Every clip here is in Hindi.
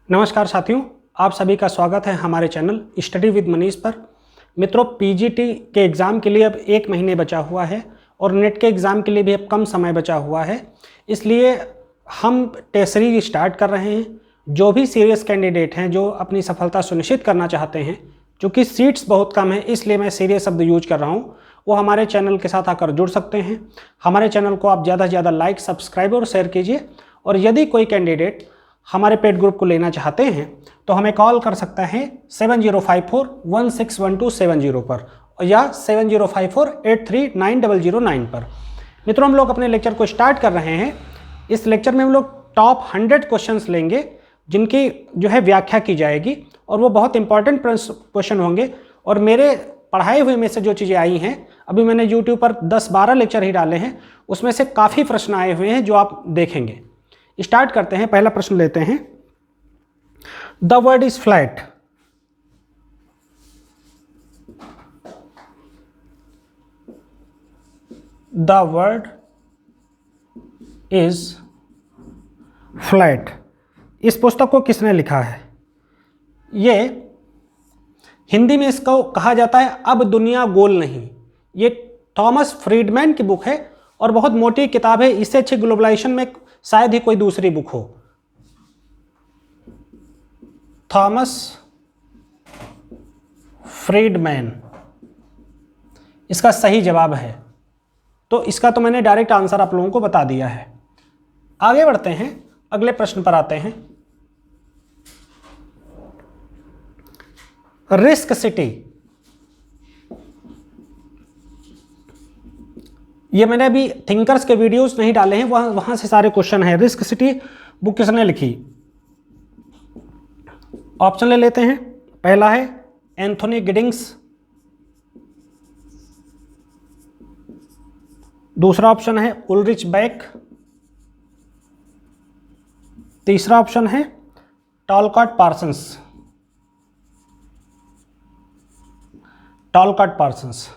नमस्कार साथियों, आप सभी का स्वागत है हमारे चैनल स्टडी विद मनीष पर। मित्रों, पीजीटी के एग्ज़ाम के लिए अब 1 महीने बचा हुआ है और नेट के एग्ज़ाम के लिए भी अब कम समय बचा हुआ है। इसलिए हम टेस्ट सीरीज स्टार्ट कर रहे हैं। जो भी सीरियस कैंडिडेट हैं जो अपनी सफलता सुनिश्चित करना चाहते हैं, चूँकि सीट्स बहुत कम है इसलिए मैं सीरियस शब्द यूज कर रहा हूँ, वो हमारे चैनल के साथ आकर जुड़ सकते हैं। हमारे चैनल को आप ज़्यादा से ज़्यादा लाइक, सब्सक्राइब और शेयर कीजिए। और यदि कोई कैंडिडेट हमारे पेड ग्रुप को लेना चाहते हैं तो हमें कॉल कर सकता है 7054161270 पर या 7054839009 पर। मित्रों, हम लोग अपने लेक्चर को स्टार्ट कर रहे हैं। इस लेक्चर में हम लोग टॉप 100 क्वेश्चंस लेंगे जिनकी जो है व्याख्या की जाएगी और वो बहुत इंपॉर्टेंट क्वेश्चन होंगे। और मेरे पढ़ाए हुए में से जो चीज़ें आई हैं, अभी मैंने यूट्यूब पर 10-12 लेक्चर ही डाले हैं, उसमें से काफ़ी प्रश्न आए हुए हैं जो आप देखेंगे। स्टार्ट करते हैं। पहला प्रश्न लेते हैं। The word is flat. The word is flat. इस पुस्तक को किसने लिखा है? ये हिंदी में इसको कहा जाता है अब दुनिया गोल नहीं। ये थॉमस फ्रीडमैन की बुक है और बहुत मोटी किताब है। इससे अच्छी ग्लोबलाइजेशन में शायद ही कोई दूसरी बुक हो। थॉमस फ्रीडमैन इसका सही जवाब है। तो इसका तो मैंने डायरेक्ट आंसर आप लोगों को बता दिया है। आगे बढ़ते हैं, अगले प्रश्न पर आते हैं। Risk city. ये मैंने अभी थिंकर्स के वीडियोस नहीं डाले हैं, वहां से सारे क्वेश्चन हैं। रिस्क सिटी बुक किसने लिखी? ऑप्शन ले लेते हैं। पहला है एंथोनी गिडिंग्स, दूसरा ऑप्शन है उल्रिच बेक, तीसरा ऑप्शन है टॉलकॉट पार्सन्स। टॉलकॉट पार्सन्स।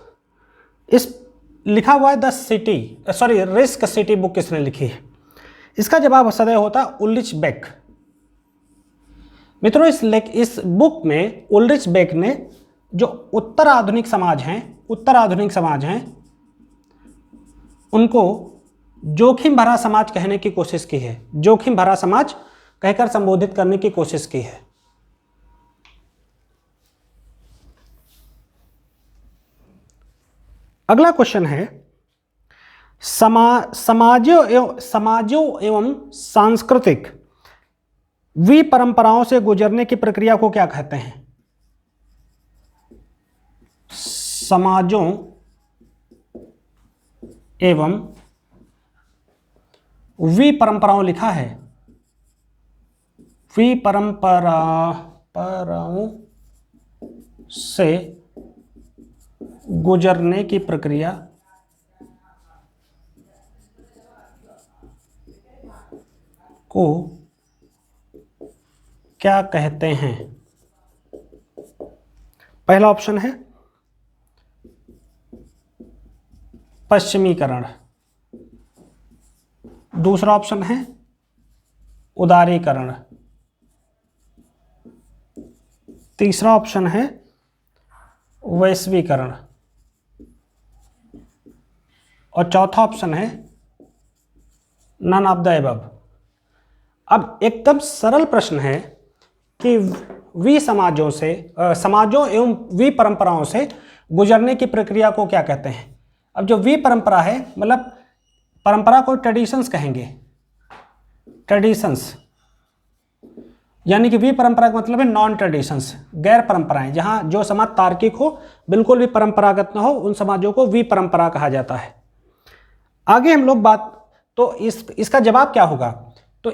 इस लिखा हुआ है रिस्क सिटी बुक किसने लिखी है? इसका जवाब सदैव होता है उल्रिच बेक। मित्रों, इस बुक में उल्रिच बेक ने जो उत्तर आधुनिक समाज हैं उनको जोखिम भरा समाज कहने की कोशिश की है। जोखिम भरा समाज कहकर संबोधित करने की कोशिश की है। अगला क्वेश्चन है समाजों एवं सांस्कृतिक विपरंपराओं से गुजरने की प्रक्रिया को क्या कहते हैं? समाजों एवं विपरंपराओं लिखा है। विपरंपराओं से गुजरने की प्रक्रिया को क्या कहते हैं? पहला ऑप्शन है पश्चिमीकरण, दूसरा ऑप्शन है उदारीकरण, तीसरा ऑप्शन है वैश्वीकरण और चौथा ऑप्शन है नन ऑफ द अबव। अब एकदम सरल प्रश्न है कि समाजों एवं विपरंपराओं से गुजरने की प्रक्रिया को क्या कहते हैं? अब जो विपरंपरा है, मतलब परंपरा को ट्रेडिशंस कहेंगे। ट्रेडिशंस यानी कि विपरंपरा का मतलब है नॉन ट्रेडिशंस, गैर परंपराएं। जहां जो समाज तार्किक हो, बिल्कुल भी परंपरागत ना हो, उन समाजों को विपरंपरा कहा जाता है। आगे हम लोग तो इसका जवाब क्या होगा? तो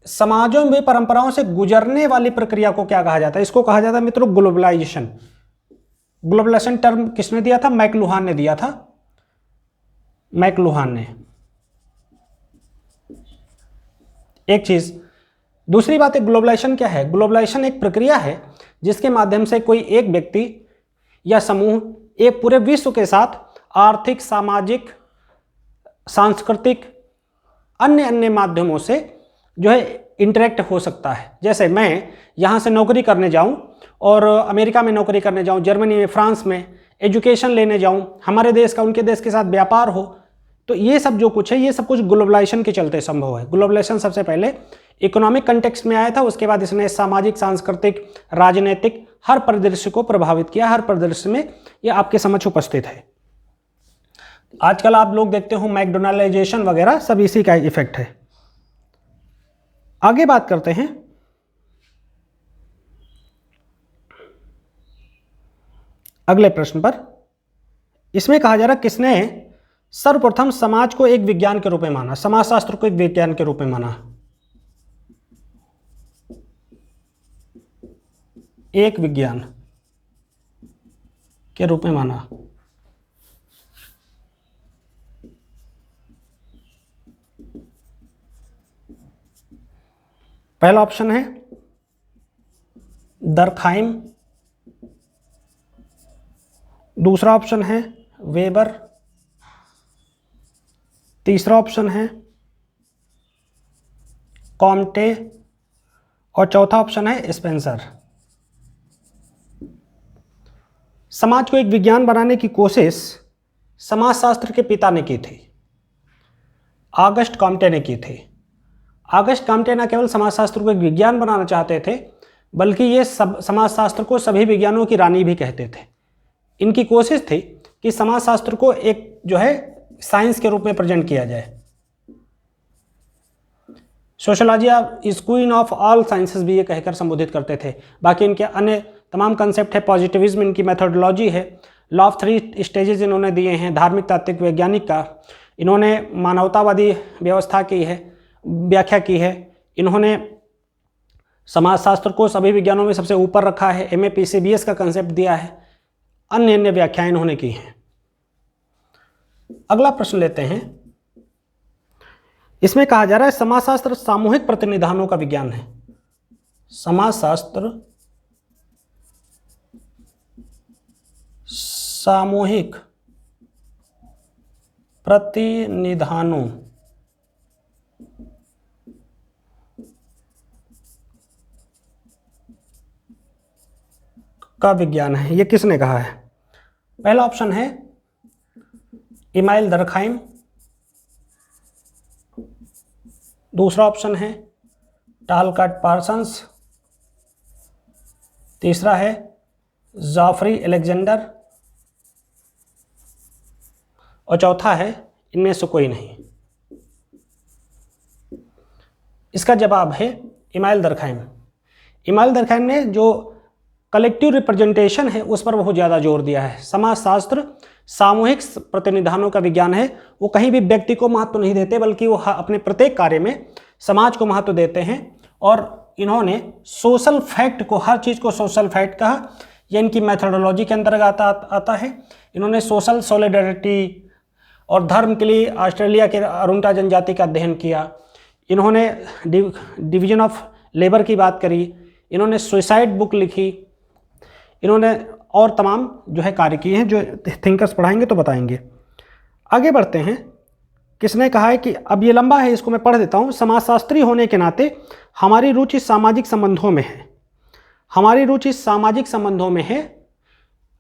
समाजों में परंपराओं से गुजरने वाली प्रक्रिया को क्या कहा जाता है? इसको कहा जाता है मित्रों ग्लोबलाइजेशन। ग्लोबलाइजेशन टर्म किसने दिया था? मैकलुहान ने दिया था। मैकलुहान ने। एक चीज। दूसरी बात है, ग्लोबलाइजेशन क्या है? ग्लोबलाइजेशन एक प्रक्रिया है जिसके माध्यम से कोई एक व्यक्ति या समूह एक पूरे विश्व के साथ आर्थिक, सामाजिक, सांस्कृतिक अन्य माध्यमों से जो है इंटरेक्ट हो सकता है। जैसे मैं यहाँ से नौकरी करने जाऊँ और अमेरिका में नौकरी करने जाऊँ, जर्मनी में, फ्रांस में एजुकेशन लेने जाऊँ, हमारे देश का उनके देश के साथ व्यापार हो, तो ये सब जो कुछ है ये सब कुछ ग्लोबलाइजेशन के चलते संभव है। ग्लोबलाइजेशन सबसे पहले इकोनॉमिक कंटेक्स्ट में आया था, उसके बाद इसने सामाजिक, सांस्कृतिक, राजनीतिक हर परिदृश्य को प्रभावित किया। हर परिदृश्य में ये आपके समक्ष उपस्थित है। आजकल आप लोग देखते हो मैकडोनलाइजेशन वगैरह सब इसी का इफेक्ट है। आगे बात करते हैं अगले प्रश्न पर। इसमें कहा जा रहा किसने सर्वप्रथम समाज को एक विज्ञान के रूप में माना, समाजशास्त्र को एक विज्ञान के रूप में माना। एक विज्ञान के रूप में माना। पहला ऑप्शन है दरखाइम, दूसरा ऑप्शन है वेबर, तीसरा ऑप्शन है कॉम्टे और चौथा ऑप्शन है स्पेंसर। समाज को एक विज्ञान बनाने की कोशिश समाजशास्त्र के पिता ने की थी, ऑगस्ट कॉम्टे ने की थी। ऑगस्ट कॉम्टे न केवल समाजशास्त्र को एक विज्ञान बनाना चाहते थे, बल्कि ये सब समाजशास्त्र को सभी विज्ञानों की रानी भी कहते थे। इनकी कोशिश थी कि समाजशास्त्र को एक जो है साइंस के रूप में प्रेजेंट किया जाए। Sociology is queen of all sciences भी ये कहकर संबोधित करते थे। बाकी इनके अन्य तमाम कंसेप्ट है। पॉजिटिविज्म इनकी मेथोडोलॉजी है। लॉ ऑफ 3 स्टेजेस इन्होंने दिए हैं, धार्मिक, तात्विक, वैज्ञानिक का। इन्होंने मानवतावादी व्यवस्था की है, व्याख्या की है। इन्होंने समाजशास्त्र को सभी विज्ञानों में सबसे ऊपर रखा है। MAPCBS का कंसेप्ट दिया है। अन्य अन्य व्याख्याएं इन्होंने की हैं। अगला प्रश्न लेते हैं। इसमें कहा जा रहा है समाजशास्त्र सामूहिक प्रतिनिधानों का विज्ञान है। समाजशास्त्र सामूहिक प्रतिनिधानों का विज्ञान है। ये किसने कहा है? पहला ऑप्शन है इमाइल दरखाइम, दूसरा ऑप्शन है टालकाट पार्सन्स, तीसरा है जॉफ्री अलेक्जेंडर और चौथा है इनमें से कोई नहीं। इसका जवाब है इमाइल दरखाइम। इमाइल दरखाइम ने जो कलेक्टिव रिप्रेजेंटेशन है उस पर बहुत ज़्यादा जोर दिया है। समाजशास्त्र सामूहिक प्रतिनिधानों का विज्ञान है। वो कहीं भी व्यक्ति को महत्व नहीं देते, बल्कि वो अपने प्रत्येक कार्य में समाज को महत्व देते हैं। और इन्होंने सोशल फैक्ट को, हर चीज़ को सोशल फैक्ट कहा। यह इनकी मेथोडोलॉजी के अंतर्गत आता है। इन्होंने सोशल सॉलिडरिटी और धर्म के लिए ऑस्ट्रेलिया के अरुंटा जनजाति का अध्ययन किया। इन्होंने डिवीजन ऑफ लेबर की बात करी। इन्होंने सुसाइड बुक लिखी। इन्होंने और तमाम जो है कार्य किए हैं, जो थिंकर्स पढ़ाएंगे तो बताएंगे। आगे बढ़ते हैं। किसने कहा है कि अब ये लंबा है, इसको मैं पढ़ देता हूँ। समाजशास्त्री होने के नाते हमारी रुचि सामाजिक संबंधों में है। हमारी रुचि सामाजिक संबंधों में है।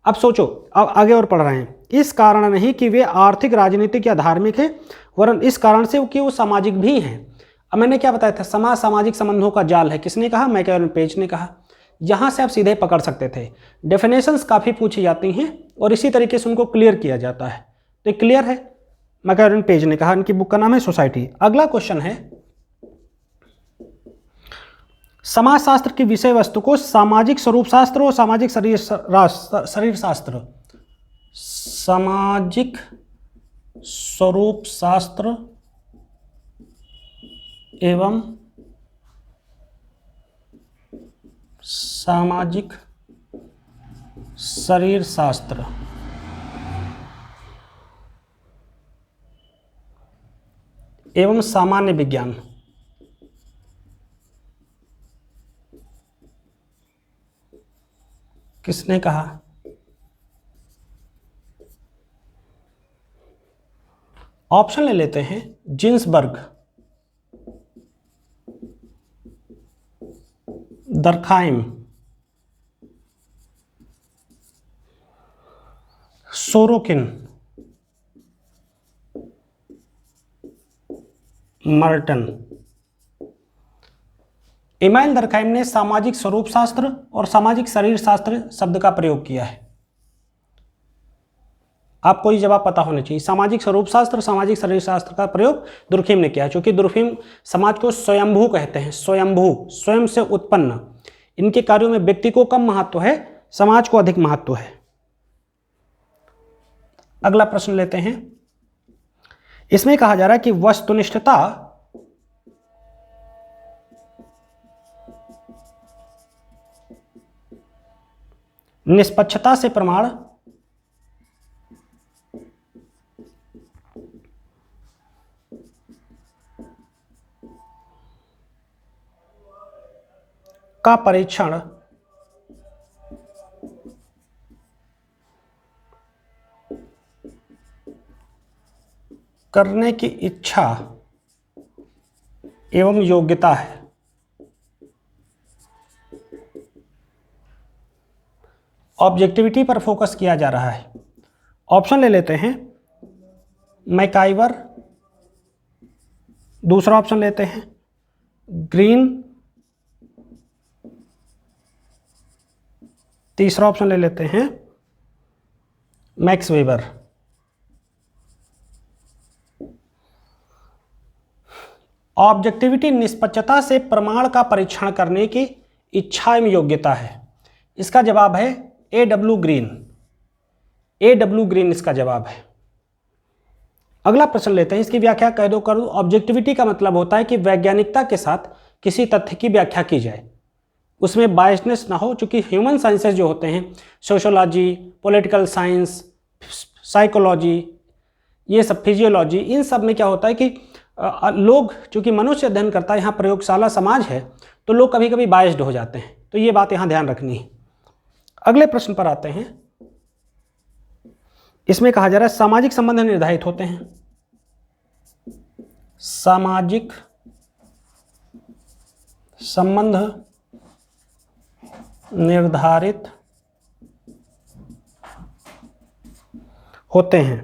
अब सोचो, अब आगे और पढ़ रहे हैं। इस कारण नहीं कि वे आर्थिक, राजनीतिक या धार्मिक हैं, वरन इस कारण से कि वो सामाजिक भी हैं। अब मैंने क्या बताया था? समाज सामाजिक संबंधों का जाल है। किसने कहा? मैकलॉरिन पेज ने कहा। यहाँ से आप सीधे पकड़ सकते थे। डेफिनेशंस काफ़ी पूछी जाती हैं और इसी तरीके से उनको क्लियर किया जाता है। तो ये क्लियर है, मैकलॉरिन पेज ने कहा। इनकी बुक का नाम है सोसाइटी। अगला क्वेश्चन है, समाजशास्त्र की विषय वस्तु को सामाजिक स्वरूप शास्त्र और सामाजिक शरीर शास्त्र, सामाजिक स्वरूप शास्त्र एवं सामाजिक शरीर शास्त्र एवं सामान्य विज्ञान किसने कहा? ऑप्शन ले लेते हैं। Ginsburg, दरखाइम, Sorokin, Merton. इमाइल दरखाइम ने सामाजिक स्वरूप शास्त्र और सामाजिक शरीर शास्त्र शब्द का प्रयोग किया है। आपको ये जवाब पता होना चाहिए। सामाजिक स्वरूप शास्त्र, सामाजिक शरीर शास्त्र का प्रयोग दुर्खिम ने किया, क्योंकि दुर्खिम समाज को स्वयंभू कहते हैं। स्वयंभू, स्वयं से उत्पन्न। इनके कार्यों में व्यक्ति को कम महत्व है, समाज को अधिक महत्व है। अगला प्रश्न लेते हैं। इसमें कहा जा रहा है कि वस्तुनिष्ठता निष्पक्षता से प्रमाण का परीक्षण करने की इच्छा एवं योग्यता है। ऑब्जेक्टिविटी पर फोकस किया जा रहा है। ऑप्शन ले लेते हैं। मैकाइवर, दूसरा ऑप्शन लेते हैं ग्रीन, तीसरा ऑप्शन ले लेते हैं मैक्स वेबर। ऑब्जेक्टिविटी निष्पक्षता से प्रमाण का परीक्षण करने की इच्छा एवं योग्यता है। इसका जवाब है A.W. ग्रीन। A.W. ग्रीन इसका जवाब है। अगला प्रश्न लेते हैं। इसकी व्याख्या कह दो करूँ। ऑब्जेक्टिविटी का मतलब होता है कि वैज्ञानिकता के साथ किसी तथ्य की व्याख्या की जाए, उसमें बायसनेस ना हो। चूंकि ह्यूमन साइंसेज जो होते हैं, सोशोलॉजी, पॉलिटिकल साइंस, साइकोलॉजी, ये सब, फिजियोलॉजी, इन सब में क्या होता है कि लोग, चूंकि मनुष्य अध्ययन करता है, यहाँ प्रयोगशाला समाज है, तो लोग कभी कभी बायस्ड हो जाते हैं। तो ये बात यहाँ ध्यान रखनी है। अगले प्रश्न पर आते हैं। इसमें कहा जा रहा है सामाजिक संबंध निर्धारित होते हैं। सामाजिक संबंध निर्धारित होते हैं।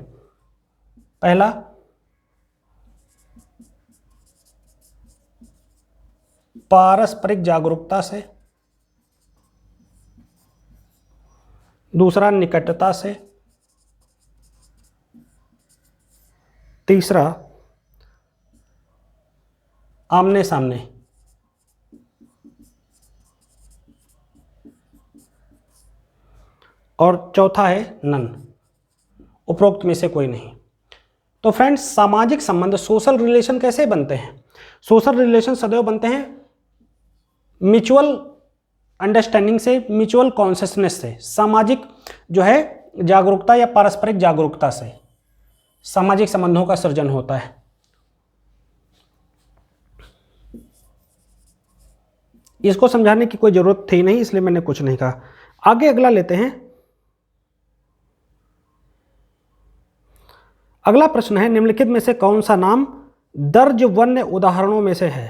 पहला, पारस्परिक जागरूकता से, दूसरा निकटता से, तीसरा आमने सामने, और चौथा है नन। उपरोक्त में से कोई नहीं। तो फ्रेंड्स, सामाजिक संबंध, सोशल रिलेशन कैसे बनते हैं? सोशल रिलेशन सदैव बनते हैं म्यूचुअल अंडरस्टैंडिंग से, म्यूचुअल कॉन्शियसनेस से, सामाजिक जो है जागरूकता या पारस्परिक जागरूकता से सामाजिक संबंधों का सृजन होता है। इसको समझाने की कोई जरूरत थी नहीं, इसलिए मैंने कुछ नहीं कहा। आगे अगला लेते हैं। अगला प्रश्न है, निम्नलिखित में से कौन सा नाम दर्ज वन्य उदाहरणों में से है?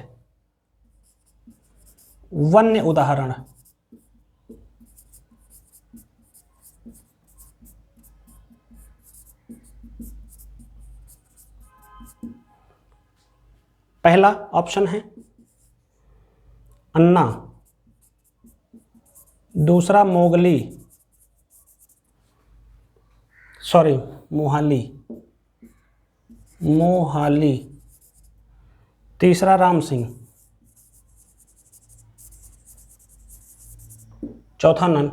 वन्य उदाहरण। पहला ऑप्शन है अन्ना, दूसरा मोगली, मोहाली, तीसरा राम सिंह, चौथा नन।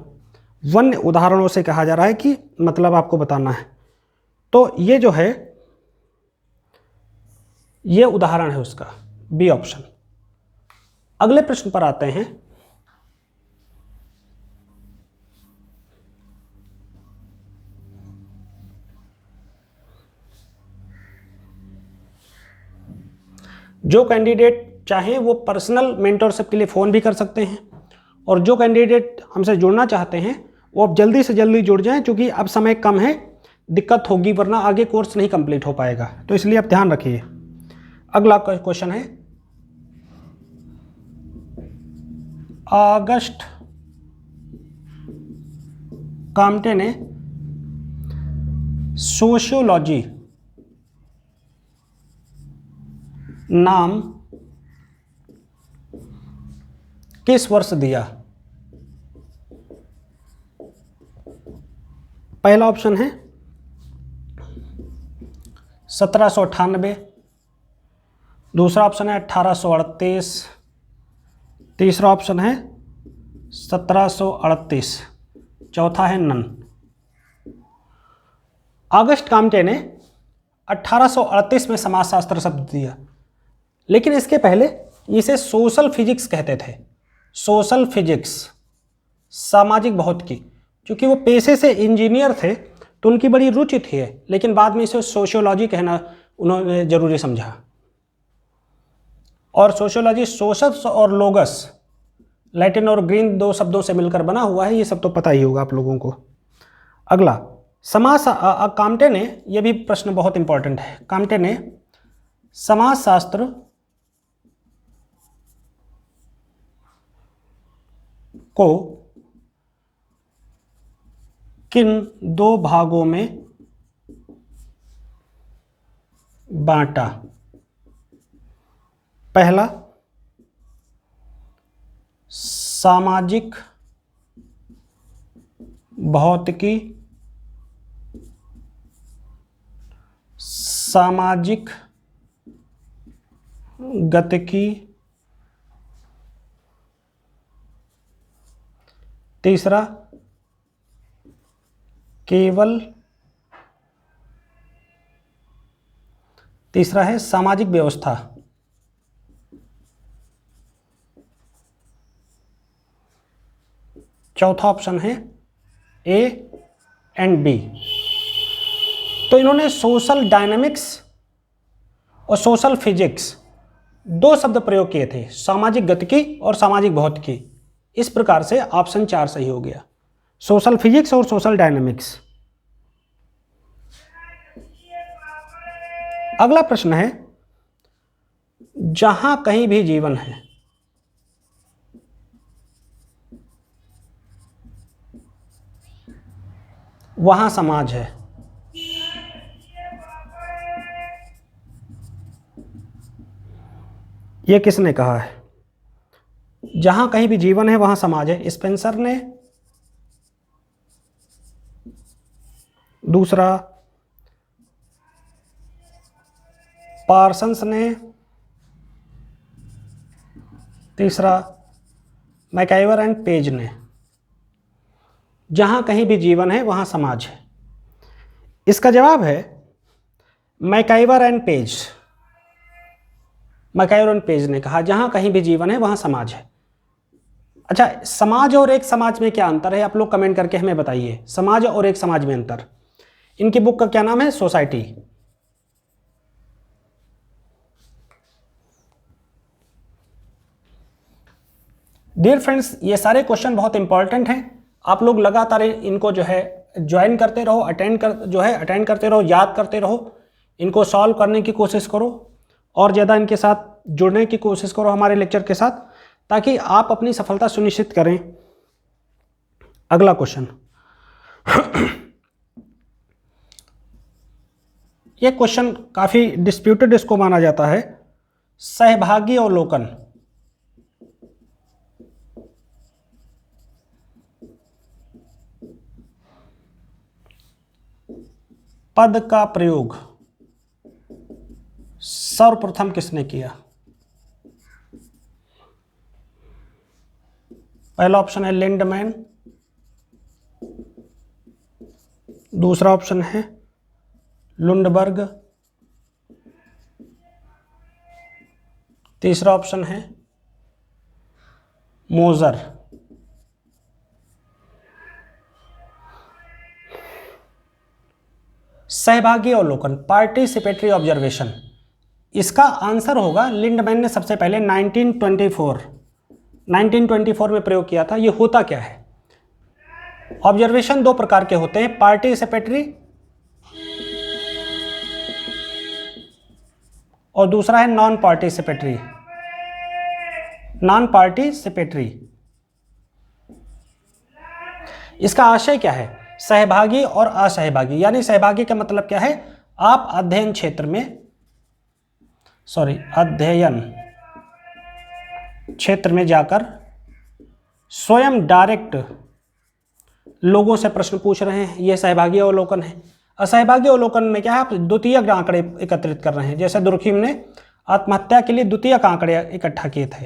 वन्य उदाहरणों से कहा जा रहा है कि मतलब आपको बताना है। तो ये जो है, ये उदाहरण है उसका, बी ऑप्शन। अगले प्रश्न पर आते हैं। जो कैंडिडेट चाहें वो पर्सनल मेंटरशिप के लिए फ़ोन भी कर सकते हैं, और जो कैंडिडेट हमसे जुड़ना चाहते हैं वो अब जल्दी से जल्दी जुड़ जाएं, क्योंकि अब समय कम है, दिक्कत होगी, वरना आगे कोर्स नहीं कंप्लीट हो पाएगा। तो इसलिए आप ध्यान रखिए। अगला क्वेश्चन है, ऑगस्ट काम्टे ने सोशियोलॉजी नाम किस वर्ष दिया? पहला ऑप्शन है 1798, दूसरा ऑप्शन है 1838, तीसरा ऑप्शन है 1738, चौथा है नन। ऑगस्ट काम्टे ने 1838 में समाजशास्त्र शब्द दिया, लेकिन इसके पहले इसे सोशल फिजिक्स कहते थे। सोशल फिजिक्स, सामाजिक भौतिकी, क्योंकि वो पेशे से इंजीनियर थे तो उनकी बड़ी रुचि थी, लेकिन बाद में इसे सोशियोलॉजी कहना उन्होंने जरूरी समझा। और सोशियोलॉजी सोशस और लोगस, लैटिन और ग्रीक दो शब्दों से मिलकर बना हुआ है, ये सब तो पता ही होगा आप लोगों को। अगला, काम्टे ने, यह भी प्रश्न बहुत इंपॉर्टेंट है, काम्टे ने समाजशास्त्र को किन दो भागों में बांटा? पहला, सामाजिक भौतिकी, सामाजिक गतिकी, तीसरा केवल, तीसरा है सामाजिक व्यवस्था। चौथा ऑप्शन है ए एंड बी। तो इन्होंने सोशल डायनामिक्स और सोशल फिजिक्स दो शब्द प्रयोग किए थे, सामाजिक गतिकी और सामाजिक भौतिकी। इस प्रकार से ऑप्शन 4 सही हो गया, सोशल फिजिक्स और सोशल डायनामिक्स। अगला प्रश्न है, जहां कहीं भी जीवन है वहां समाज है। यह किसने कहा है? जहां कहीं भी जीवन है वहां समाज है, स्पेंसर ने, दूसरा पार्सन्स ने, तीसरा मैकाइवर एंड पेज ने। जहां कहीं भी जीवन है वहां समाज है, इसका जवाब है MacIver and page. MacIver and page ने कहा जहां कहीं भी जीवन है वहां समाज है। अच्छा, समाज और एक समाज में क्या अंतर है? आप लोग कमेंट करके हमें बताइए, समाज और एक समाज में अंतर। इनकी बुक का क्या नाम है? सोसाइटी। डियर फ्रेंड्स, ये सारे क्वेश्चन बहुत इंपॉर्टेंट हैं। आप लोग लगातार इनको जो है ज्वाइन करते रहो, अटेंड करते रहो, याद करते रहो, इनको सॉल्व करने की कोशिश करो और ज़्यादा इनके साथ जुड़ने की कोशिश करो हमारे लेक्चर के साथ, ताकि आप अपनी सफलता सुनिश्चित करें। अगला क्वेश्चन, ये क्वेश्चन काफ़ी डिस्प्यूटेड इसको माना जाता है। सहभागी अवलोकन पद का प्रयोग सर्वप्रथम किसने किया? पहला ऑप्शन है लिंडमैन, दूसरा ऑप्शन है लुंडबर्ग, तीसरा ऑप्शन है मोजर। सहभागी अवलोकन, पार्टिसिपेटरी ऑब्जर्वेशन, इसका आंसर होगा लिंडमैन ने सबसे पहले 1924 में प्रयोग किया था। ये होता क्या है? ऑब्जर्वेशन दो प्रकार के होते हैं, पार्टिसिपेटरी और दूसरा है नॉन पार्टिसिपेटरी। नॉन पार्टिसिपेटरी इसका आशय क्या है? सहभागी और असहभागी, यानी सहभागी का मतलब क्या है? आप अध्ययन क्षेत्र में, अध्ययन क्षेत्र में जाकर स्वयं डायरेक्ट लोगों से प्रश्न पूछ रहे हैं, यह सहभागी अवलोकन है। असहभागी अवलोकन में क्या है? आप द्वितीयक आंकड़े एकत्रित कर रहे हैं, जैसे दुर्खिम ने आत्महत्या के लिए द्वितीयक आंकड़े इकट्ठा किए थे।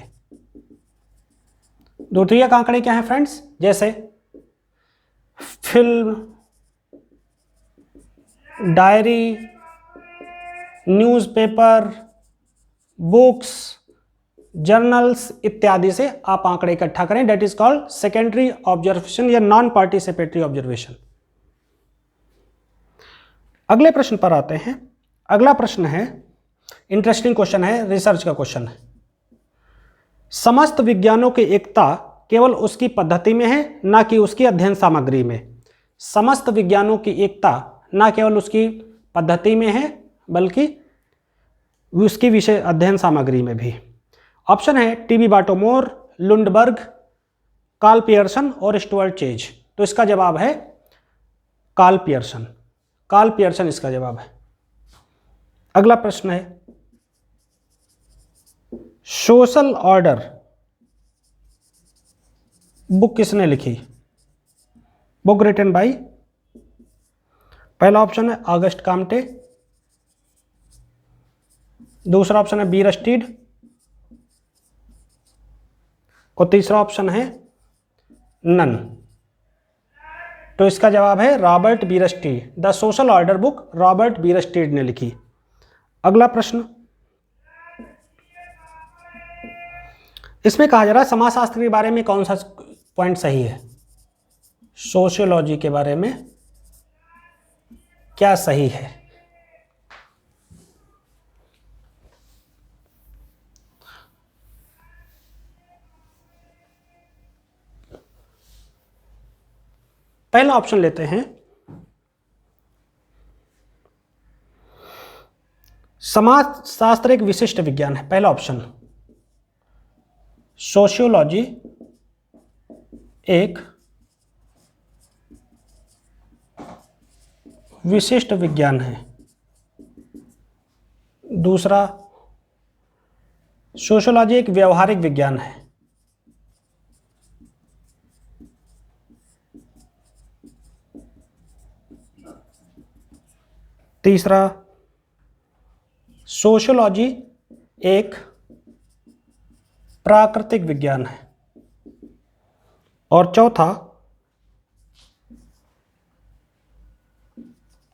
द्वितीयक आंकड़े क्या है फ्रेंड्स? जैसे film, diary, newspaper, books, journals इत्यादि से आप आंकड़े इकट्ठा करें। That is called secondary observation या नॉन पार्टिसिपेटरी ऑब्जर्वेशन। अगले प्रश्न पर आते हैं। अगला प्रश्न है, इंटरेस्टिंग क्वेश्चन है, रिसर्च का क्वेश्चन है। समस्त विज्ञानों की एकता केवल उसकी पद्धति में है, ना कि उसकी अध्ययन सामग्री में। समस्त विज्ञानों की एकता ना केवल उसकी पद्धति में है, बल्कि उसकी विषय अध्ययन सामग्री में भी। ऑप्शन है टीबी बाटोमोर, लुंडबर्ग, कार्ल पियर्सन और स्टुअर्ट चेज। तो इसका जवाब है कार्ल पियर्सन। कार्ल पियर्सन इसका जवाब है। अगला प्रश्न है, सोशल ऑर्डर बुक किसने लिखी? बुक रिटन बाय, पहला ऑप्शन है ऑगस्ट काम्टे, दूसरा ऑप्शन है बीर स्टीड और तीसरा ऑप्शन है नन। तो इसका जवाब है Robert Bierstedt. The social order book Robert Bierstedt ने लिखी। अगला प्रश्न, इसमें कहा जा रहा है समाजशास्त्र के बारे में कौन सा पॉइंट सही है? सोशियोलॉजी के बारे में क्या सही है? पहला ऑप्शन लेते हैं, समाजशास्त्र एक विशिष्ट विज्ञान है। पहला ऑप्शन, सोशियोलॉजी एक विशिष्ट विज्ञान है। दूसरा, सोशियोलॉजी एक व्यवहारिक विज्ञान है। तीसरा, सोशियोलॉजी एक प्राकृतिक विज्ञान है। और चौथा,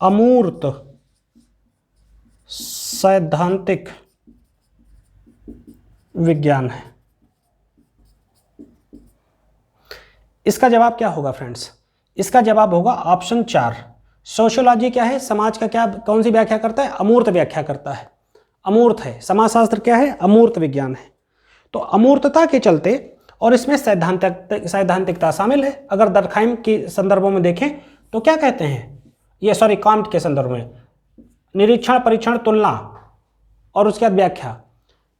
अमूर्त सैद्धांतिक विज्ञान है। इसका जवाब क्या होगा फ्रेंड्स? इसका जवाब होगा ऑप्शन 4। सोशियोलॉजी क्या है? समाज का क्या, कौन सी व्याख्या करता है? अमूर्त व्याख्या करता है। अमूर्त है। समाजशास्त्र क्या है? अमूर्त विज्ञान है। तो अमूर्तता के चलते, और इसमें सैद्धांतिकता शामिल है। अगर दर्खाइम के संदर्भों में देखें तो क्या कहते हैं, ये कांट के संदर्भ में निरीक्षण, परीक्षण, तुलना और उसके बाद व्याख्या,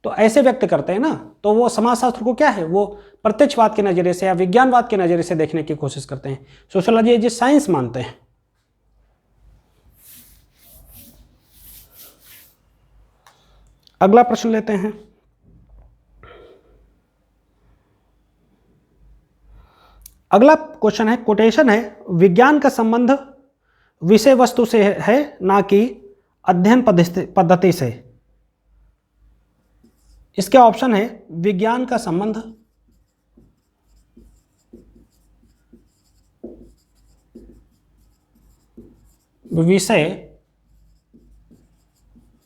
तो ऐसे व्यक्त करते हैं ना। तो वो समाजशास्त्र को क्या है, वो प्रत्यक्षवाद के नज़रिए से या विज्ञानवाद के नज़रिए से देखने की कोशिश करते हैं। सोशियोलॉजी एज ए साइंस मानते हैं। अगला प्रश्न लेते हैं। अगला क्वेश्चन है, कोटेशन है, विज्ञान का संबंध विषय वस्तु से है, ना कि अध्ययन पद्धति से। इसके ऑप्शन है, विज्ञान का संबंध विषय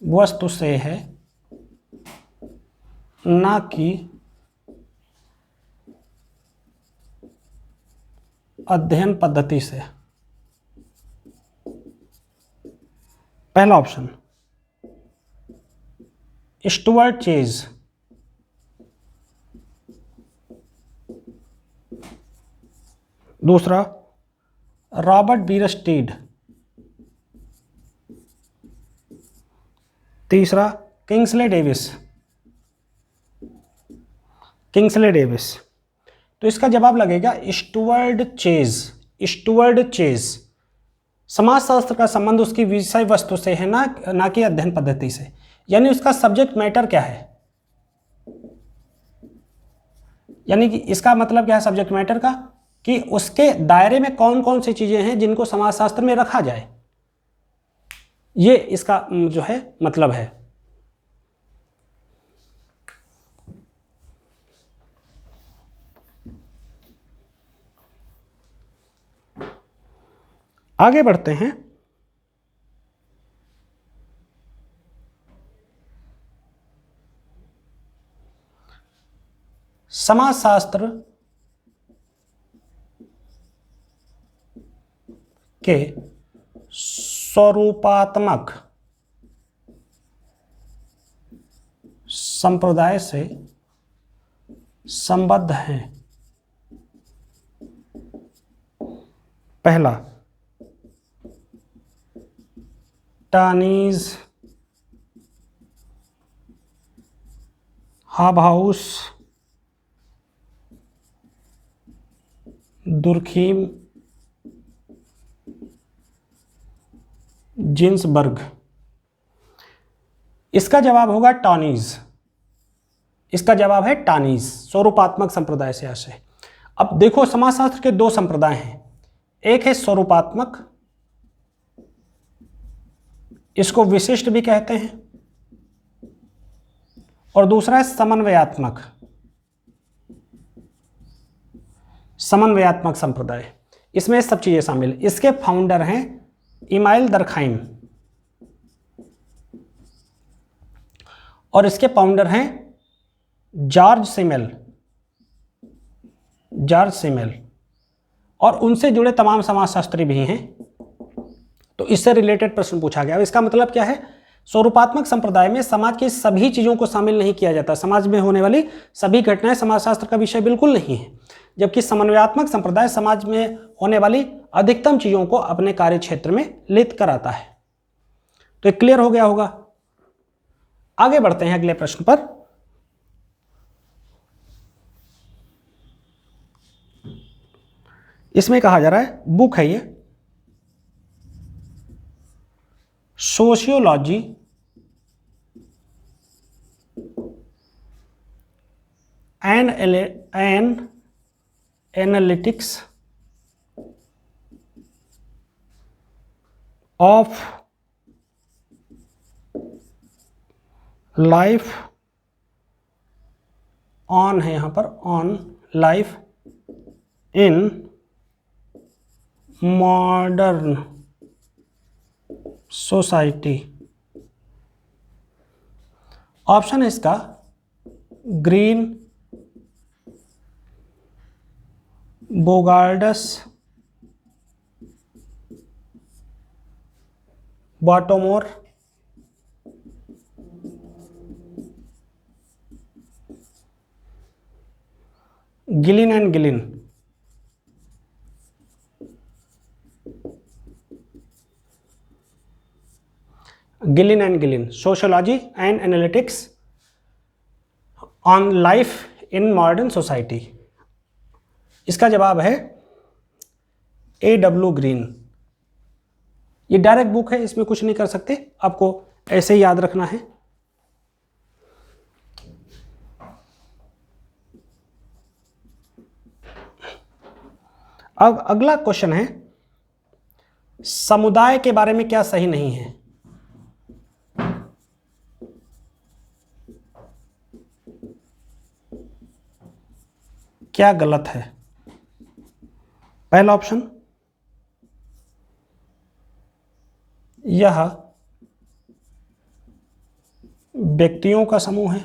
वस्तु से है, ना कि अध्ययन पद्धति से। पहला ऑप्शन स्टुअर्ट चेज, दूसरा रॉबर्ट बीरस्टीड, तीसरा किंग्सले डेविस। तो इसका जवाब लगेगा स्टुअर्ट चेज। Steward chase. समाजशास्त्र का संबंध उसकी विषय वस्तु से है, ना कि अध्ययन पद्धति से। यानी उसका सब्जेक्ट मैटर क्या है, यानी कि इसका मतलब क्या है सब्जेक्ट मैटर का, कि उसके दायरे में कौन कौन सी चीजें हैं जिनको समाजशास्त्र में रखा जाए, ये इसका जो है मतलब है। आगे बढ़ते हैं। समाजशास्त्र के स्वरूपात्मक संप्रदाय से संबद्ध हैं। पहला, टानीज, हाबहाउस, दुर्खीम, जिन्सबर्ग। इसका जवाब होगा टॉनीज। इसका जवाब है टानीज, स्वरूपात्मक संप्रदाय से आशय। अब देखो, समाजशास्त्र के दो संप्रदाय हैं, एक है स्वरूपात्मक, इसको विशिष्ट भी कहते हैं, और दूसरा है समन्वयात्मक। समन्वयात्मक संप्रदाय, इसमें सब चीजें शामिल। इसके फाउंडर हैं इमाइल दरखाइम, और इसके फाउंडर हैं जॉर्ज सिमेल। जॉर्ज सिमेल, और उनसे जुड़े तमाम समाजशास्त्री भी हैं। तो इससे रिलेटेड प्रश्न पूछा गया। अब इसका मतलब क्या है, स्वरूपात्मक संप्रदाय में समाज की सभी चीजों को शामिल नहीं किया जाता, समाज में होने वाली सभी घटनाएं समाजशास्त्र का विषय बिल्कुल नहीं है, जबकि समन्वयात्मक संप्रदाय समाज में होने वाली अधिकतम चीजों को अपने कार्य क्षेत्र में लिप्त कराता है। तो ये क्लियर हो गया होगा। आगे बढ़ते हैं अगले प्रश्न पर। इसमें कहा जा रहा है, बुक है ये, sociology and analytics of life on है, यहां पर on life in modern society. Option है इसका Green, Bogardus, Bottomore, Gillin and Gillin. Gillin and Gillin, sociology and analytics on life in modern society. इसका जवाब है A.W. ग्रीन। ये डायरेक्ट बुक है, इसमें कुछ नहीं कर सकते, आपको ऐसे ही याद रखना है। अब अगला क्वेश्चन है, समुदाय के बारे में क्या सही नहीं है। क्या गलत है। पहला ऑप्शन, यह व्यक्तियों का समूह है।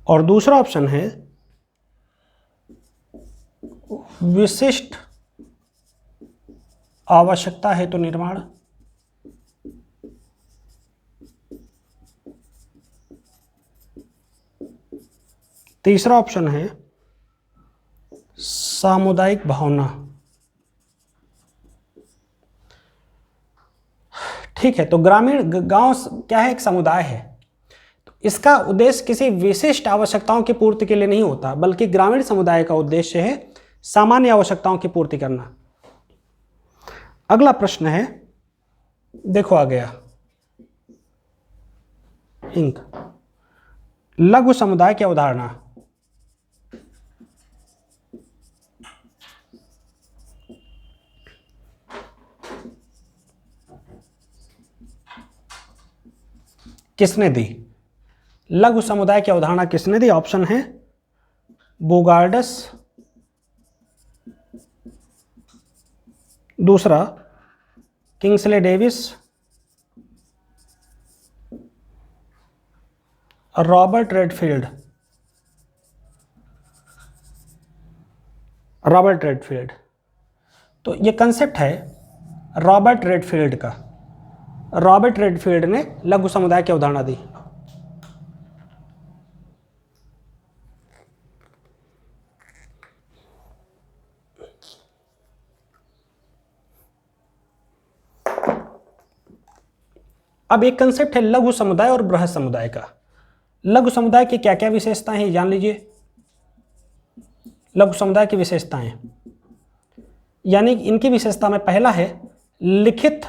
और दूसरा ऑप्शन है विशिष्ट आवश्यकता हेतु निर्माण। तीसरा ऑप्शन है सामुदायिक भावना। ठीक है, तो ग्रामीण गांव क्या है, एक समुदाय है। तो इसका उद्देश्य किसी विशिष्ट आवश्यकताओं की पूर्ति के लिए नहीं होता, बल्कि ग्रामीण समुदाय का उद्देश्य है सामान्य आवश्यकताओं की पूर्ति करना। अगला प्रश्न है, देखो आ गया इंक। लघु समुदाय की अवधारणा। किसने दी? लघु समुदाय की अवधारणा किसने दी? ऑप्शन है बोगार्डस, दूसरा Kingsley Davis, Robert Redfield. Robert Redfield, तो ये कंसेप्ट है रॉबर्ट रेडफील्ड का। रॉबर्ट रेडफील्ड ने लघु समुदाय की अवधारणा दी। अब एक कंसेप्ट है लघु समुदाय और बृहद समुदाय का। लघु समुदाय की क्या क्या विशेषताएं हैं जान लीजिए। लघु समुदाय की विशेषताएं, यानी इनकी विशेषता में पहला है लिखित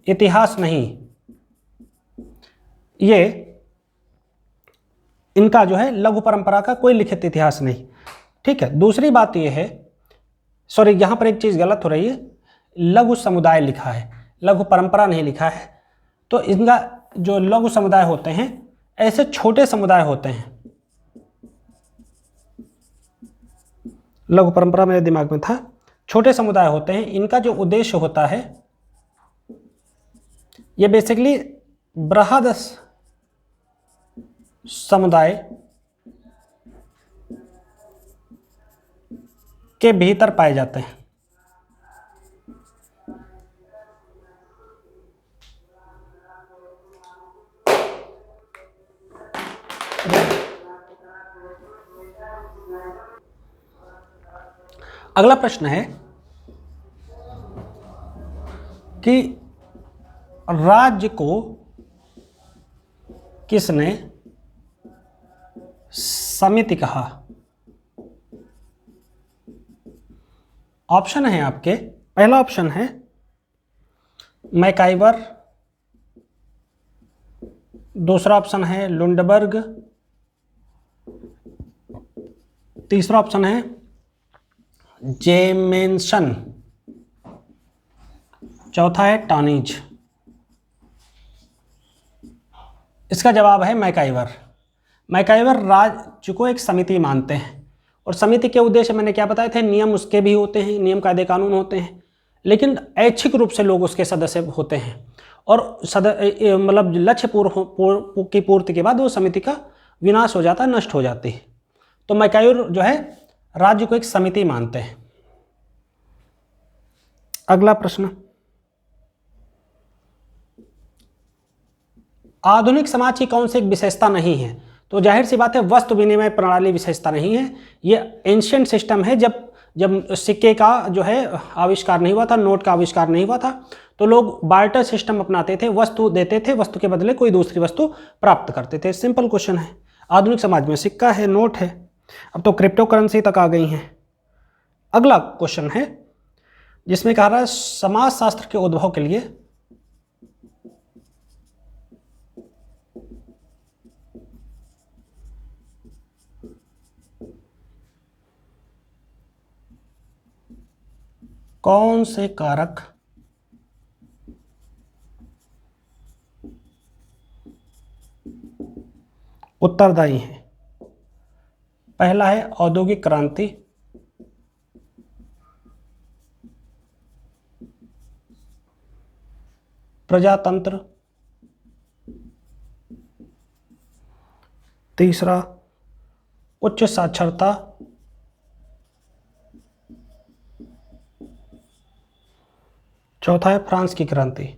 इतिहास नहीं। ये इनका जो है लघु परंपरा का कोई लिखित इतिहास नहीं, ठीक है। दूसरी बात ये है, सॉरी यहां पर एक चीज गलत हो रही है, लघु समुदाय लिखा है, लघु परंपरा नहीं लिखा है। तो इनका जो लघु समुदाय होते हैं ऐसे छोटे समुदाय होते हैं। लघु परंपरा मेरे दिमाग में था, छोटे समुदाय होते हैं। इनका जो उद्देश्य होता है ये बेसिकली बृहद समुदाय के भीतर पाए जाते हैं। अगला प्रश्न है कि राज्य को किसने समिति कहा? ऑप्शन है आपके, पहला ऑप्शन है मैकाइवर, दूसरा ऑप्शन है लुंडबर्ग, तीसरा ऑप्शन है जेमेंसन, चौथा है टॉनिज। इसका जवाब है मैकाइवर। मैकाइवर राज्य को एक समिति मानते हैं और समिति के उद्देश्य मैंने क्या बताए थे, नियम उसके भी होते हैं, नियम कायदे कानून होते हैं, लेकिन ऐच्छिक रूप से लोग उसके सदस्य होते हैं और मतलब लक्ष्य की पूर्ति के बाद वो समिति का विनाश हो जाता है, नष्ट हो जाती है। तो मैकाइवर जो है राज्य को एक समिति मानते हैं। अगला प्रश्न, आधुनिक समाज की कौन सी एक विशेषता नहीं है? तो जाहिर सी बात है वस्तु विनिमय प्रणाली विशेषता नहीं है। ये एंशिएंट सिस्टम है। जब सिक्के का जो है आविष्कार नहीं हुआ था, नोट का आविष्कार नहीं हुआ था, तो लोग बार्टर सिस्टम अपनाते थे, वस्तु देते थे, वस्तु के बदले कोई दूसरी वस्तु प्राप्त करते थे। सिंपल क्वेश्चन है। आधुनिक समाज में सिक्का है, नोट है, अब तो क्रिप्टो करेंसी तक आ गई हैं। अगला क्वेश्चन है जिसमें कहा रहा है समाजशास्त्र के उद्भव के लिए कौन से कारक उत्तरदायी हैं? पहला है औद्योगिक क्रांति, प्रजातंत्र, तीसरा उच्च साक्षरता, चौथा है फ्रांस की क्रांति।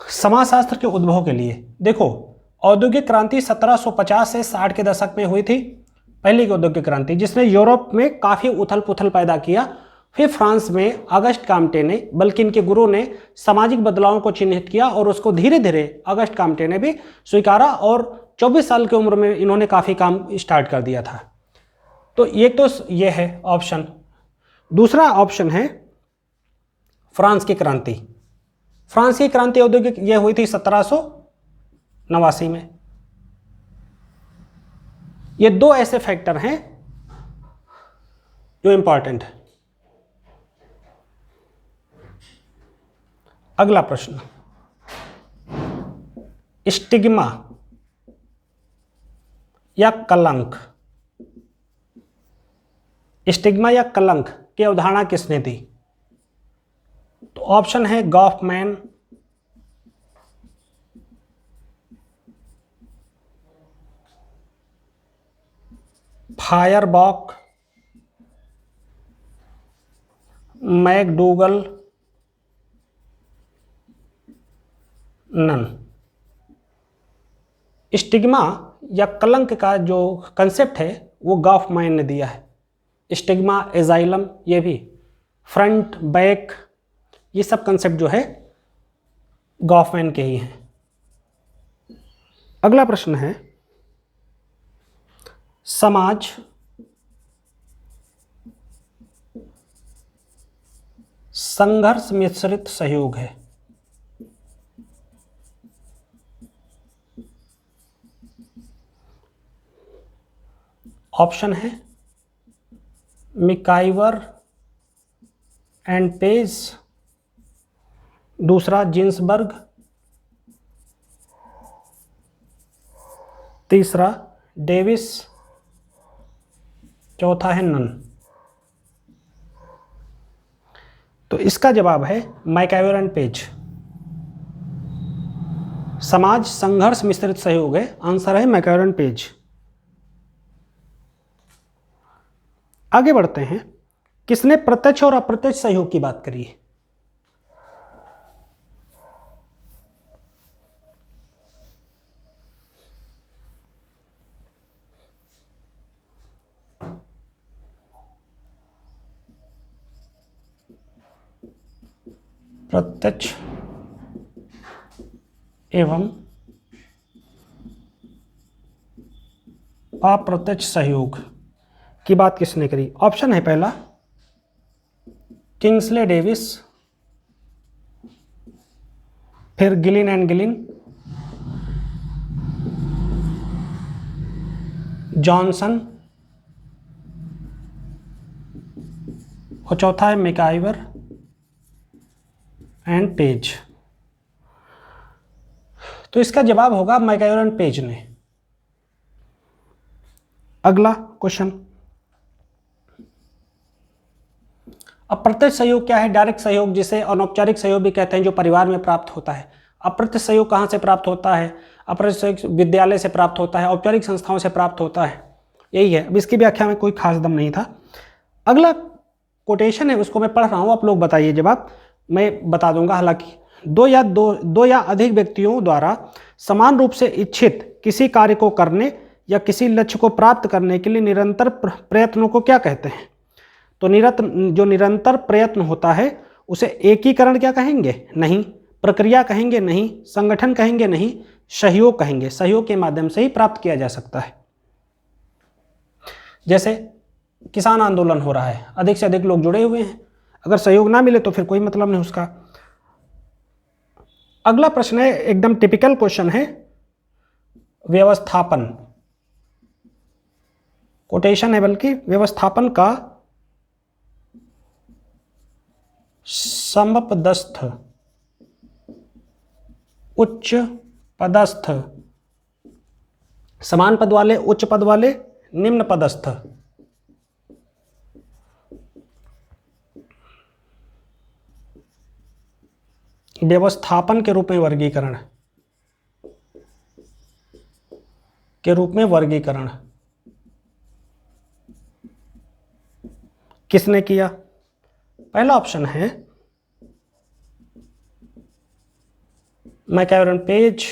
समाजशास्त्र के उद्भव के लिए देखो, औद्योगिक क्रांति 1750 से 60 के दशक में हुई थी, पहली की औद्योगिक क्रांति, जिसने यूरोप में काफी उथल पुथल पैदा किया। फिर फ्रांस में अगस्ट काम्टे ने, बल्कि इनके गुरु ने सामाजिक बदलावों को चिन्हित किया और उसको धीरे धीरे अगस्ट काम्टे ने भी स्वीकारा और 24 साल की उम्र में इन्होंने काफ़ी काम स्टार्ट कर दिया था। तो ये है ऑप्शन। दूसरा ऑप्शन है फ्रांस की क्रांति। फ्रांस की क्रांति औद्योगिक ये हुई थी 1789 में। ये दो ऐसे फैक्टर हैं जो इंपॉर्टेंट है। अगला प्रश्न, स्टिग्मा या कलंक। स्टिग्मा या कलंक की अवधारणा किसने दी? तो ऑप्शन है गॉफमैन, फायरबॉक, मैकडूगल, नन। स्टिग्मा या कलंक का जो कंसेप्ट है वो गॉफमैन ने दिया है। स्टिग्मा, एजाइलम, ये भी फ्रंट, बैक, ये सब कंसेप्ट जो है गॉफमैन के ही हैं। अगला प्रश्न है समाज संघर्ष मिश्रित सहयोग है। ऑप्शन है मिकाइवर एंड पेज, दूसरा जिन्सबर्ग, तीसरा डेविस, चौथा है नन। तो इसका जवाब है मैकाइवर एंड पेज। समाज संघर्ष मिश्रित सहयोग है, आंसर है मैकाइवर एंड पेज। आगे बढ़ते हैं, किसने प्रत्यक्ष और अप्रत्यक्ष सहयोग की बात करी है? प्रत्यक्ष एवं अप्रत्यक्ष सहयोग की बात किसने करी? ऑप्शन है पहला किंग्सले डेविस, फिर गिलिन एंड गिलिन, जॉनसन और चौथा है मैकाइवर एंड पेज। तो इसका जवाब होगा मैकाइवर एंड पेज ने। अगला क्वेश्चन, अप्रत्यक्ष सहयोग क्या है? डायरेक्ट सहयोग, जिसे अनौपचारिक सहयोग भी कहते हैं, जो परिवार में प्राप्त होता है। अप्रत्यक्ष सहयोग कहाँ से प्राप्त होता है? अप्रत्यक्ष सहयोग विद्यालय से प्राप्त होता है, औपचारिक संस्थाओं से प्राप्त होता है। यही है, अब इसकी व्याख्या में कोई खास दम नहीं था। अगला कोटेशन है, उसको मैं पढ़ रहा हूँ, आप लोग बताइए जवाब। मैं बता दूंगा। हालांकि दो या अधिक व्यक्तियों द्वारा समान रूप से इच्छित किसी कार्य को करने या किसी लक्ष्य को प्राप्त करने के लिए निरंतर प्रयत्नों को क्या कहते हैं? तो जो निरंतर प्रयत्न होता है उसे एकीकरण क्या कहेंगे? नहीं। प्रक्रिया कहेंगे? नहीं। संगठन कहेंगे? नहीं। सहयोग कहेंगे। सहयोग के माध्यम से ही प्राप्त किया जा सकता है। जैसे किसान आंदोलन हो रहा है, अधिक से अधिक लोग जुड़े हुए हैं, अगर सहयोग ना मिले तो फिर कोई मतलब नहीं उसका। अगला प्रश्न है, एकदम टिपिकल क्वेश्चन है, व्यवस्थापन। कोटेशन है बल्कि, व्यवस्थापन का समपदस्थ, उच्च पदस्थ, समान पद वाले, उच्च पद वाले, निम्न पदस्थ। व्यवस्थापन के रूप में वर्गीकरण किसने किया? पहला ऑप्शन है मैकाइवर एंड पेज,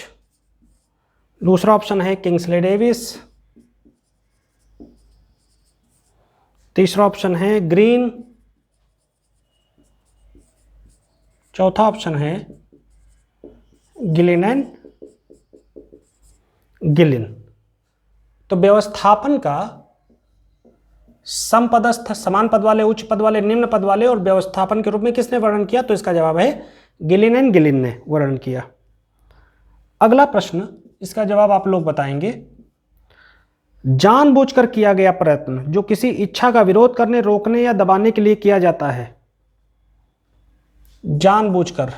दूसरा ऑप्शन है किंग्सले डेविस, तीसरा ऑप्शन है ग्रीन चौथा ऑप्शन है गिलिन एंड गिलिन। तो व्यवस्थापन का समपदस्थ, समान पद वाले, उच्च पद वाले, निम्न पद वाले और व्यवस्थापन के रूप में किसने वर्णन किया? तो इसका जवाब है गिलिन एंड गिलिन ने वर्णन किया। अगला प्रश्न, इसका जवाब आप लोग बताएंगे। जानबूझकर किया गया प्रयत्न जो किसी इच्छा का विरोध करने, रोकने या दबाने के लिए किया जाता है। जानबूझकर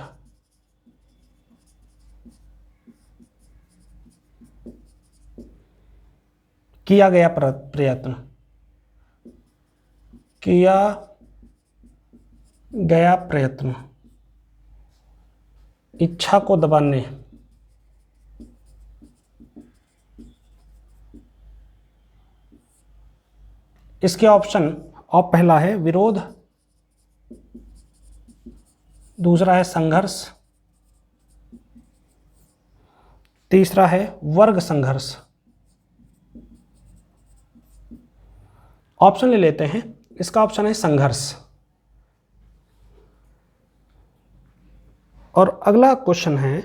किया गया प्रयत्न, किया गया प्रयत्न इच्छा को दबाने, इसके ऑप्शन पहला है विरोध, दूसरा है संघर्ष, तीसरा है वर्ग संघर्ष। ऑप्शन ले लेते हैं। इसका ऑप्शन है संघर्ष। और अगला क्वेश्चन है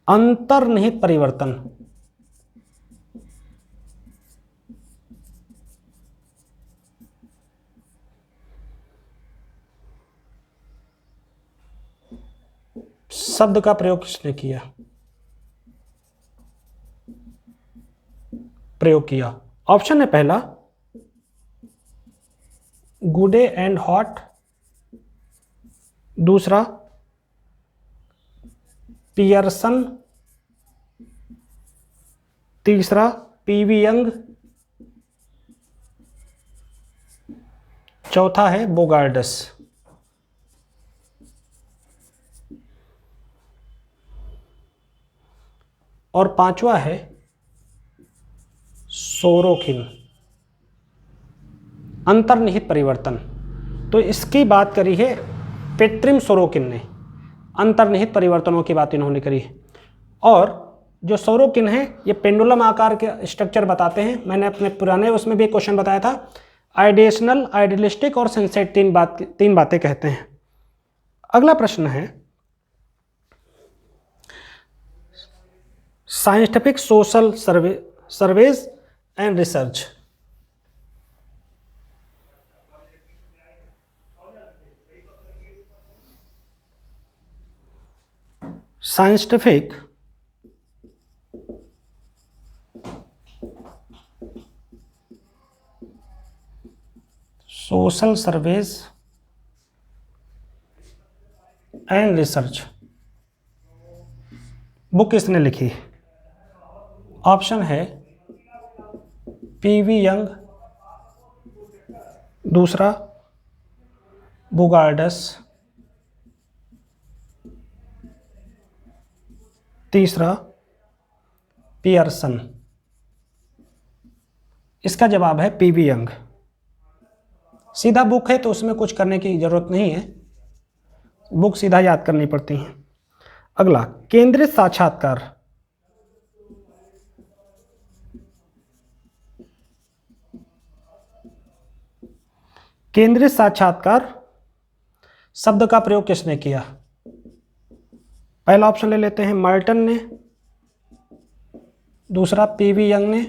अंतर्निहित परिवर्तन। शब्द का प्रयोग किसने किया? प्रयोग किया। ऑप्शन है पहला गुडे एंड हॉट, दूसरा पियर्सन, तीसरा पीवी यंग, चौथा है बोगार्डस। और पांचवा है सोरोकिन। अंतर्निहित परिवर्तन, तो इसकी बात करी है पेट्रिम सोरोकिन ने। अंतर्निहित परिवर्तनों की बात इन्होंने करी है। और जो सोरोकिन है ये पेंडुलम आकार के स्ट्रक्चर बताते हैं। मैंने अपने पुराने उसमें भी एक क्वेश्चन बताया था। आइडिएशनल, आइडियलिस्टिक और सेंसेट तीन बातें कहते हैं। अगला प्रश्न है scientific social surveys and research. Scientific social surveys and research book किसने लिखी? ऑप्शन है पीवी यंग, दूसरा बोगार्डस, तीसरा पियर्सन। इसका जवाब है पीवी यंग। सीधा बुक है तो उसमें कुछ करने की जरूरत नहीं है, बुक सीधा याद करनी पड़ती है। अगला केंद्रित साक्षात्कार। केंद्रित साक्षात्कार शब्द का प्रयोग किसने किया? पहला ऑप्शन ले लेते हैं मार्टन ने, दूसरा पीवी यंग ने,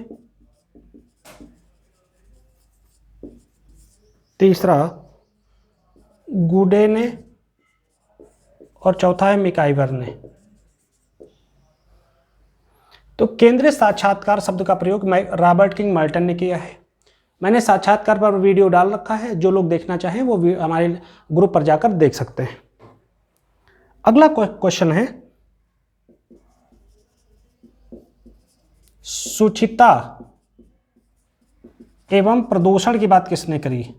तीसरा गुडे ने और चौथा है मिकाइवर ने। तो केंद्रीय साक्षात्कार शब्द का प्रयोग रॉबर्ट किंग मार्टन ने किया है। मैंने साक्षात्कार पर वीडियो डाल रखा है, जो लोग देखना चाहें वो हमारे ग्रुप पर जाकर देख सकते हैं। अगला क्वेश्चन है शुचिता एवं प्रदूषण की बात किसने करी?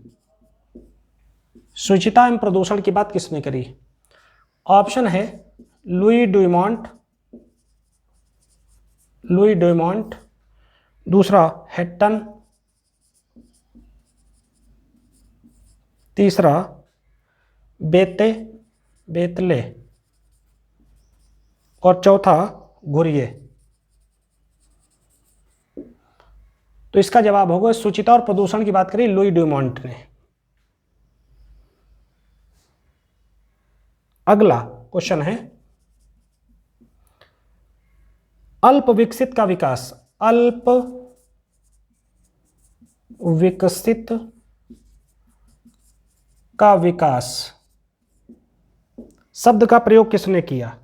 शुचिता एवं प्रदूषण की बात किसने करी? ऑप्शन है लुई डुमॉन्ट, दूसरा हेटन, तीसरा बेतले और चौथा घुरिये। तो इसका जवाब होगा शुचिता और प्रदूषण की बात करी लुई डुमॉन्ट ने। अगला क्वेश्चन है अल्प विकसित का विकास। अल्प विकसित का विकास शब्द का प्रयोग किसने किया?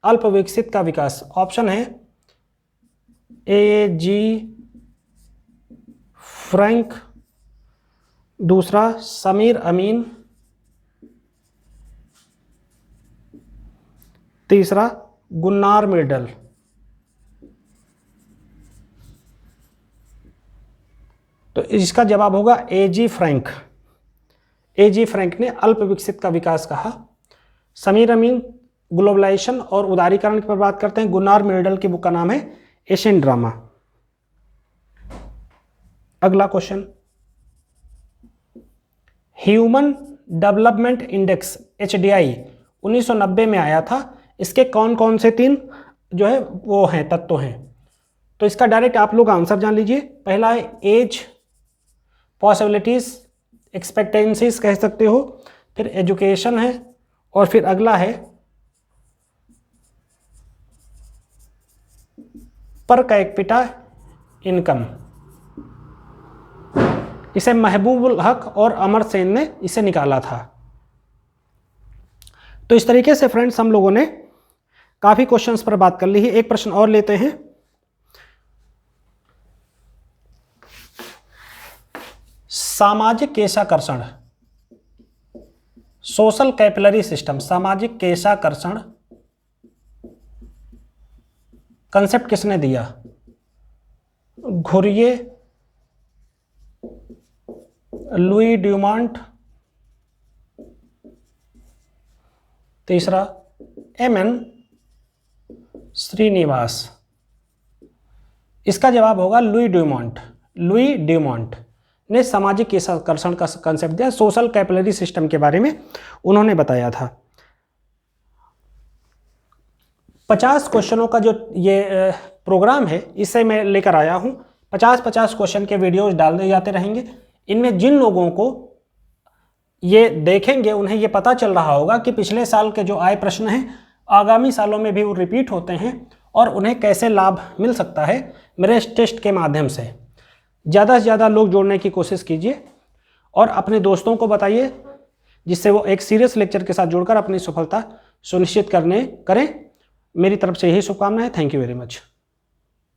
अल्प विकसित का विकास, ऑप्शन है ए जी फ्रैंक, दूसरा समीर अमीन, तीसरा गुन्नार मिर्डल। तो इसका जवाब होगा ए जी फ्रैंक। ए जी फ्रैंक ने अल्प विकसित का विकास कहा। समीर अमीन ग्लोबलाइजेशन और उदारीकरण की पर बात करते हैं। गुन्नार मिर्डल की बुक का नाम है एशियन ड्रामा। अगला question, human development index HDI 1990 में आया था। इसके कौन कौन से 3 जो है वो हैं तत्व हैं? तो इसका डायरेक्ट आप लोग आंसर जान लीजिए। पहला है एज, पॉसिबिलिटीज, एक्सपेक्टेंसीज कह सकते हो, फिर एजुकेशन है, और फिर अगला है पर कैपिटा इनकम। इसे महबूबुल हक और अमर सेन ने इसे निकाला था। तो इस तरीके से फ्रेंड्स हम लोगों ने काफी क्वेश्चंस पर बात कर ली है। एक प्रश्न और लेते हैं। सामाजिक केशाकर्षण, सोशल कैपिलरी सिस्टम, सामाजिक केशाकर्षण कंसेप्ट किसने दिया? घुरिये, लुई ड्यूमांट, तीसरा MN श्रीनिवास। इसका जवाब होगा लुई ड्यूमांट। लुई ड्यूमांट ने सामाजिक केशाकर्षण का कंसेप्ट दिया। सोशल कैपिलरी सिस्टम के बारे में उन्होंने बताया था। 50 क्वेश्चनों का जो ये प्रोग्राम है इसे मैं लेकर आया हूँ। 50-50 क्वेश्चन के वीडियोज डाल दिए जाते रहेंगे। इनमें जिन लोगों को ये देखेंगे उन्हें ये पता चल रहा होगा कि पिछले साल के जो आए प्रश्न हैं आगामी सालों में भी वो रिपीट होते हैं और उन्हें कैसे लाभ मिल सकता है मेरे इस टेस्ट के माध्यम से। ज़्यादा से ज़्यादा लोग जोड़ने की कोशिश कीजिए और अपने दोस्तों को बताइए, जिससे वो एक सीरियस लेक्चर के साथ जुड़कर अपनी सफलता सुनिश्चित करें। मेरी तरफ से यही शुभकामनाएं। Thank you very much.